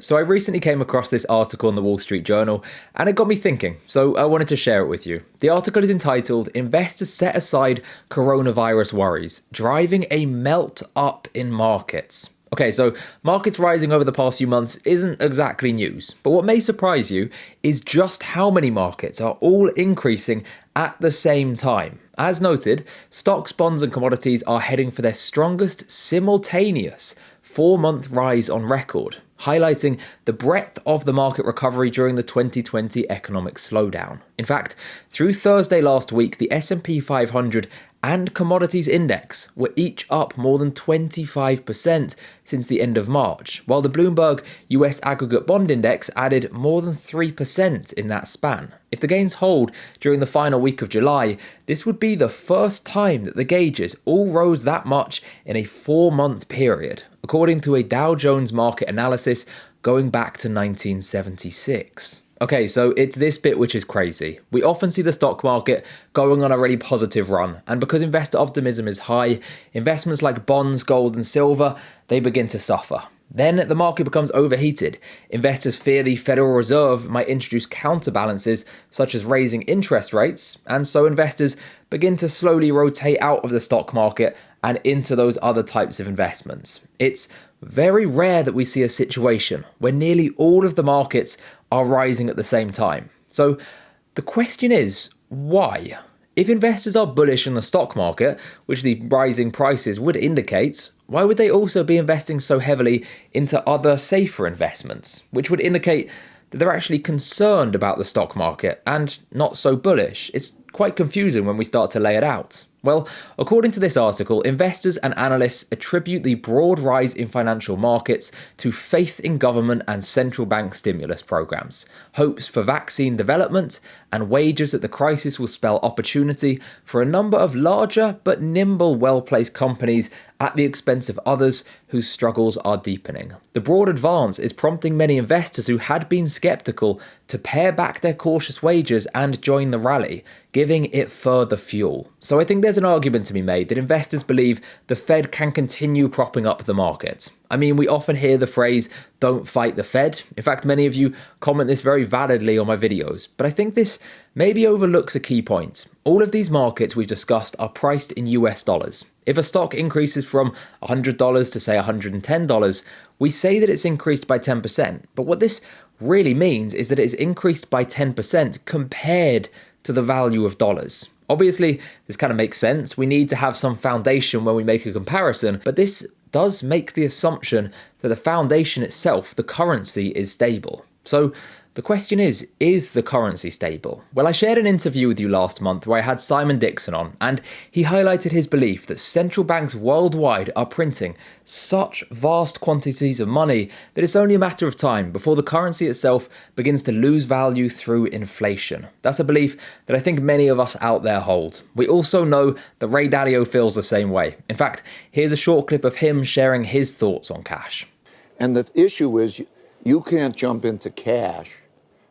So I recently came across this article in the Wall Street Journal and it got me thinking, so I wanted to share it with you. The article is entitled "Investors Set Aside Coronavirus Worries, Driving a Melt Up in Markets." Okay, so markets rising over the past few months isn't exactly news, but what may surprise you is just how many markets are all increasing at the same time. As noted, stocks, bonds and commodities are heading for their strongest simultaneous 4-month rise on record, highlighting the breadth of the market recovery during the 2020 economic slowdown. In fact, through Thursday last week, the S&P 500 and commodities index were each up more than 25% since the end of March, while the Bloomberg US Aggregate Bond Index added more than 3% in that span. If the gains hold during the final week of July, this would be the first time that the gauges all rose that much in a 4-month period, according to a Dow Jones market analysis going back to 1976. Okay, so it's this bit which is crazy. We often see the stock market going on a really positive run, and because investor optimism is high, investments like bonds, gold and silver, they begin to suffer. Then the market becomes overheated. Investors fear the Federal Reserve might introduce counterbalances, such as raising interest rates, and so investors begin to slowly rotate out of the stock market and into those other types of investments. It's very rare that we see a situation where nearly all of the markets are rising at the same time. So the question is, why? If investors are bullish in the stock market, which the rising prices would indicate, why would they also be investing so heavily into other safer investments, which would indicate that they're actually concerned about the stock market and not so bullish? It's quite confusing when we start to lay it out. Well, according to this article, investors and analysts attribute the broad rise in financial markets to faith in government and central bank stimulus programs, hopes for vaccine development, and wagers that the crisis will spell opportunity for a number of larger but nimble, well-placed companies at the expense of others whose struggles are deepening. The broad advance is prompting many investors who had been skeptical to pare back their cautious wagers and join the rally, giving it further fuel. So I think there's an argument to be made that investors believe the Fed can continue propping up the market. I mean, we often hear the phrase, "don't fight the Fed." In fact, many of you comment this very validly on my videos, but I think this maybe overlooks a key point. All of these markets we've discussed are priced in US dollars. If a stock increases from $100 to say $110, we say that it's increased by 10%. But what this really means is that it is increased by 10% compared to the value of dollars. Obviously, this kind of makes sense. We need to have some foundation when we make a comparison, but this does make the assumption that the foundation itself, the currency, is stable. So the question is the currency stable? Well, I shared an interview with you last month where I had Simon Dixon on, and he highlighted his belief that central banks worldwide are printing such vast quantities of money that it's only a matter of time before the currency itself begins to lose value through inflation. That's a belief that I think many of us out there hold. We also know that Ray Dalio feels the same way. In fact, here's a short clip of him sharing his thoughts on cash. And the issue is you can't jump into cash.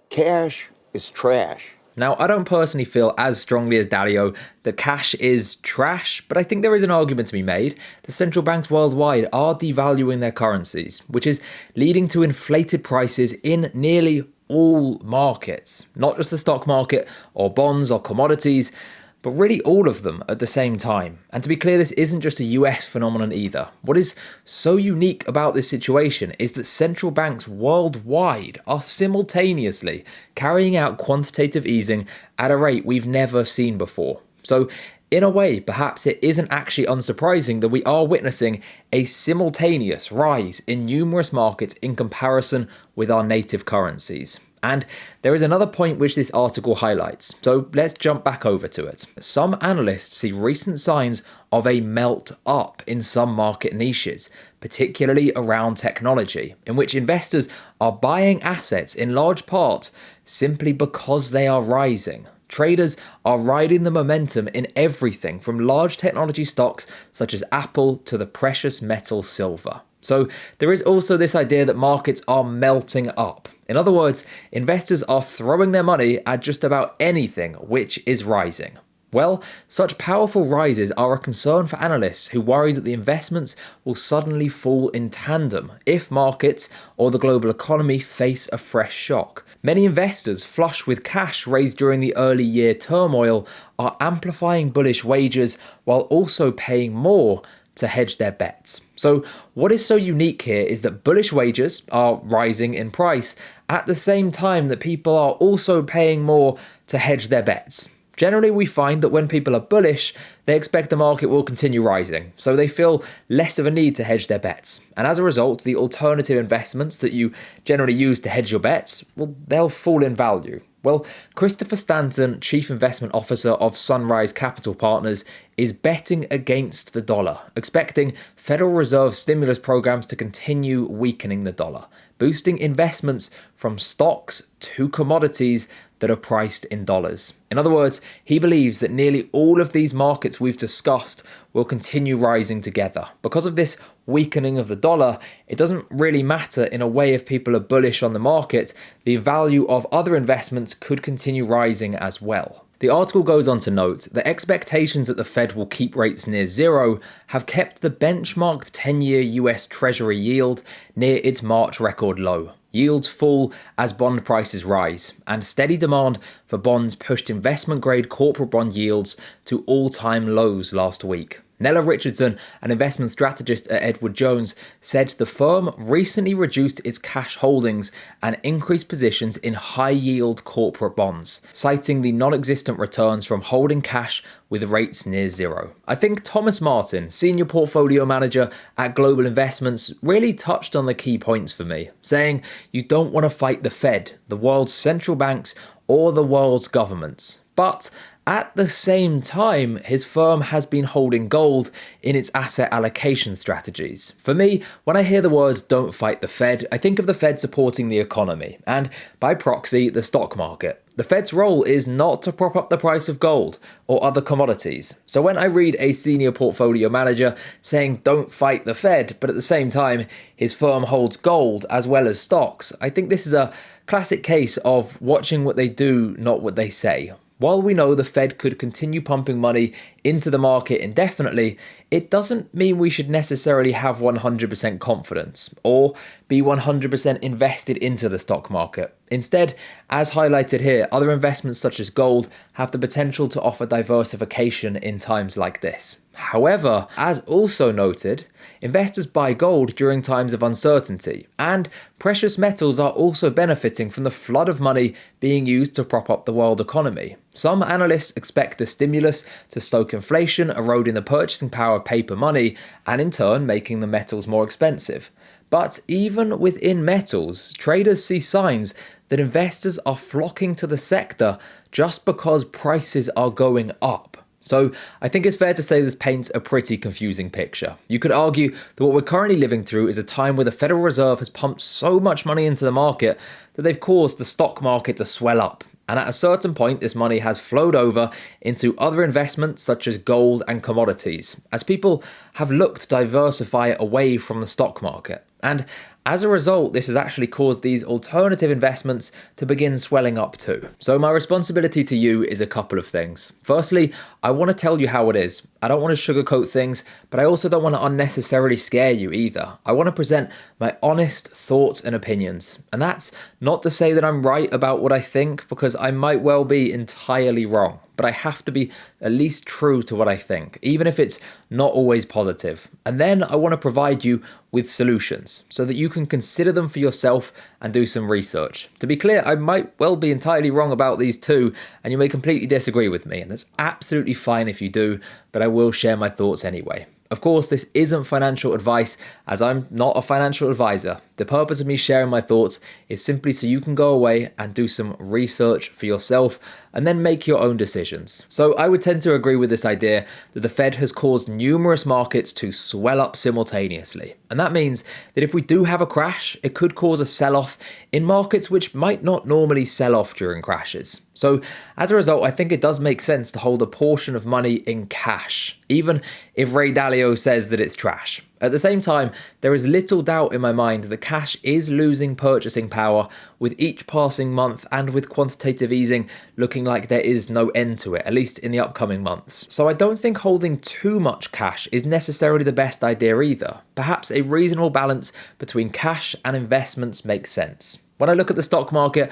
Cash is trash. Now, I don't personally feel as strongly as Dalio that cash is trash, but I think there is an argument to be made. The central banks worldwide are devaluing their currencies, which is leading to inflated prices in nearly all markets, not just the stock market or bonds or commodities, but really all of them at the same time. And to be clear, this isn't just a US phenomenon either. What is so unique about this situation is that central banks worldwide are simultaneously carrying out quantitative easing at a rate we've never seen before. So in a way, perhaps it isn't actually unsurprising that we are witnessing a simultaneous rise in numerous markets in comparison with our native currencies. And there is another point which this article highlights, so let's jump back over to it. Some analysts see recent signs of a melt up in some market niches, particularly around technology, in which investors are buying assets in large part simply because they are rising. Traders are riding the momentum in everything from large technology stocks such as Apple to the precious metal silver. So there is also this idea that markets are melting up. In other words, investors are throwing their money at just about anything which is rising. Well, such powerful rises are a concern for analysts who worry that the investments will suddenly fall in tandem if markets or the global economy face a fresh shock. Many investors flush with cash raised during the early year turmoil are amplifying bullish wagers while also paying more to hedge their bets. So what is so unique here is that bullish wagers are rising in price at the same time that people are also paying more to hedge their bets. Generally, we find that when people are bullish, they expect the market will continue rising, so they feel less of a need to hedge their bets. And as a result, the alternative investments that you generally use to hedge your bets, well, they'll fall in value. Well, Christopher Stanton, Chief Investment Officer of Sunrise Capital Partners, is betting against the dollar, expecting Federal Reserve stimulus programs to continue weakening the dollar, boosting investments from stocks to commodities that are priced in dollars. In other words, he believes that nearly all of these markets we've discussed will continue rising together. Because of this weakening of the dollar, it doesn't really matter in a way if people are bullish on the market, the value of other investments could continue rising as well. The article goes on to note that expectations that the Fed will keep rates near zero have kept the benchmarked 10-year US Treasury yield near its March record low. Yields fall as bond prices rise, and steady demand for bonds pushed investment-grade corporate bond yields to all-time lows last week. Nella Richardson, an investment strategist at Edward Jones, said the firm recently reduced its cash holdings and increased positions in high-yield corporate bonds, citing the non-existent returns from holding cash with rates near zero. I think Thomas Martin, senior portfolio manager at Global Investments, really touched on the key points for me, saying you don't want to fight the Fed, the world's central banks, or the world's governments. But at the same time, his firm has been holding gold in its asset allocation strategies. For me, when I hear the words "don't fight the Fed," I think of the Fed supporting the economy, and by proxy, the stock market. The Fed's role is not to prop up the price of gold or other commodities. So when I read a senior portfolio manager saying "don't fight the Fed," but at the same time, his firm holds gold as well as stocks, I think this is a classic case of watching what they do, not what they say. While we know the Fed could continue pumping money into the market indefinitely, it doesn't mean we should necessarily have 100% confidence or be 100% invested into the stock market. Instead, as highlighted here, other investments such as gold have the potential to offer diversification in times like this. However, as also noted, investors buy gold during times of uncertainty, and precious metals are also benefiting from the flood of money being used to prop up the world economy. Some analysts expect the stimulus to stoke inflation, eroding the purchasing power of paper money, and in turn making the metals more expensive. But even within metals, traders see signs that investors are flocking to the sector just because prices are going up. So I think it's fair to say this paints a pretty confusing picture. You could argue that what we're currently living through is a time where the Federal Reserve has pumped so much money into the market that they've caused the stock market to swell up. And at a certain point, this money has flowed over into other investments such as gold and commodities, as people have looked to diversify away from the stock market. And as a result, this has actually caused these alternative investments to begin swelling up too. So my responsibility to you is a couple of things. Firstly, I want to tell you how it is. I don't want to sugarcoat things, but I also don't want to unnecessarily scare you either. I want to present my honest thoughts and opinions. And that's not to say that I'm right about what I think, because I might well be entirely wrong. But I have to be at least true to what I think, even if it's not always positive. And then I want to provide you with solutions so that you can consider them for yourself and do some research. To be clear, I might well be entirely wrong about these too, and you may completely disagree with me, and that's absolutely fine if you do, but I will share my thoughts anyway. Of course, this isn't financial advice, as I'm not a financial advisor. The purpose of me sharing my thoughts is simply so you can go away and do some research for yourself and then make your own decisions. So I would tend to agree with this idea that the Fed has caused numerous markets to swell up simultaneously. And that means that if we do have a crash, it could cause a sell-off in markets which might not normally sell off during crashes. So as a result, I think it does make sense to hold a portion of money in cash, even if Ray Dalio says that it's trash. At the same time, there is little doubt in my mind that cash is losing purchasing power with each passing month, and with quantitative easing looking like there is no end to it, at least in the upcoming months. So I don't think holding too much cash is necessarily the best idea either. Perhaps a reasonable balance between cash and investments makes sense. When I look at the stock market,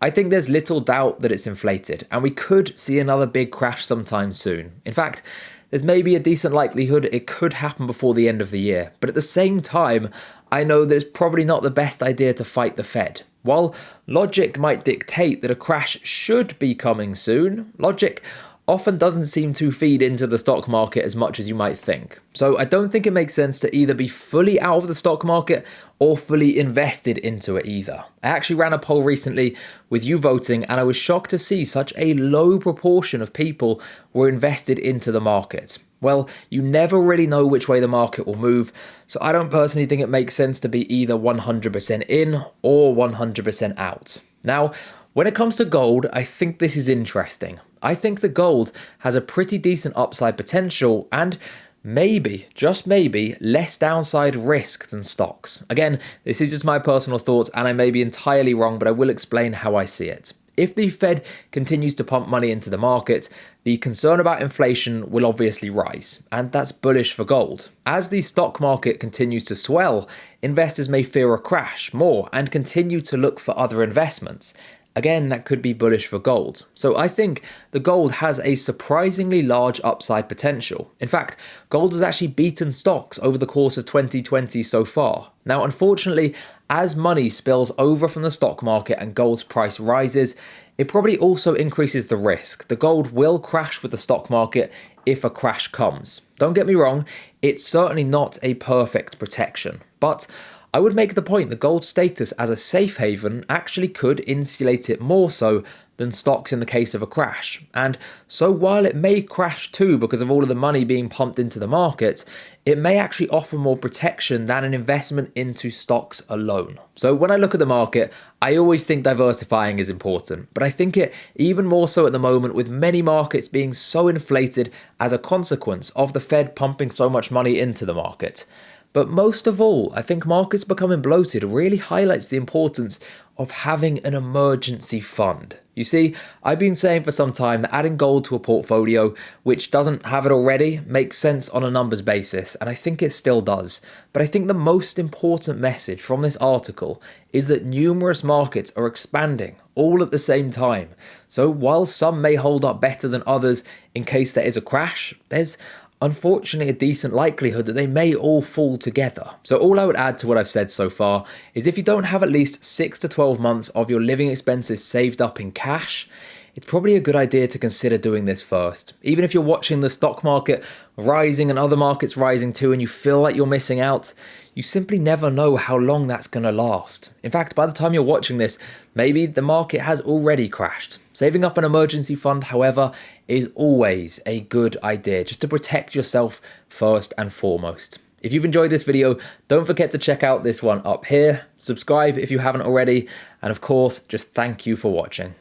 I think there's little doubt that it's inflated, and we could see another big crash sometime soon. In fact, there's maybe a decent likelihood it could happen before the end of the year. But at the same time, I know that it's probably not the best idea to fight the Fed. While logic might dictate that a crash should be coming soon, logic often doesn't seem to feed into the stock market as much as you might think. So I don't think it makes sense to either be fully out of the stock market or fully invested into it either. I actually ran a poll recently with you voting, and I was shocked to see such a low proportion of people were invested into the market. Well, you never really know which way the market will move, so I don't personally think it makes sense to be either 100% in or 100% out. Now, when it comes to gold, I think this is interesting. I think the gold has a pretty decent upside potential and maybe, just maybe, less downside risk than stocks. Again, this is just my personal thoughts and I may be entirely wrong, but I will explain how I see it. If the Fed continues to pump money into the market, the concern about inflation will obviously rise, and that's bullish for gold. As the stock market continues to swell, investors may fear a crash more and continue to look for other investments. Again, that could be bullish for gold. So I think the gold has a surprisingly large upside potential. In fact, gold has actually beaten stocks over the course of 2020 so far. Now, unfortunately, as money spills over from the stock market and gold's price rises, it probably also increases the risk. The gold will crash with the stock market if a crash comes. Don't get me wrong, it's certainly not a perfect protection, but I would make the point that gold's status as a safe haven actually could insulate it more so than stocks in the case of a crash. And so while it may crash too because of all of the money being pumped into the market, it may actually offer more protection than an investment into stocks alone. So when I look at the market, I always think diversifying is important, but I think it even more so at the moment with many markets being so inflated as a consequence of the Fed pumping so much money into the market. But most of all, I think markets becoming bloated really highlights the importance of having an emergency fund. You see, I've been saying for some time that adding gold to a portfolio which doesn't have it already makes sense on a numbers basis, and I think it still does. But I think the most important message from this article is that numerous markets are expanding all at the same time. So while some may hold up better than others in case there is a crash, there's unfortunately a decent likelihood that they may all fall together. So all I would add to what I've said so far is if you don't have at least 6 to 12 months of your living expenses saved up in cash, it's probably a good idea to consider doing this first. Even if you're watching the stock market rising and other markets rising too and you feel like you're missing out, you simply never know how long that's going to last. In fact, by the time you're watching this, maybe the market has already crashed. Saving up an emergency fund, however, is always a good idea, just to protect yourself first and foremost. If you've enjoyed this video, don't forget to check out this one up here, subscribe if you haven't already, and of course, just thank you for watching.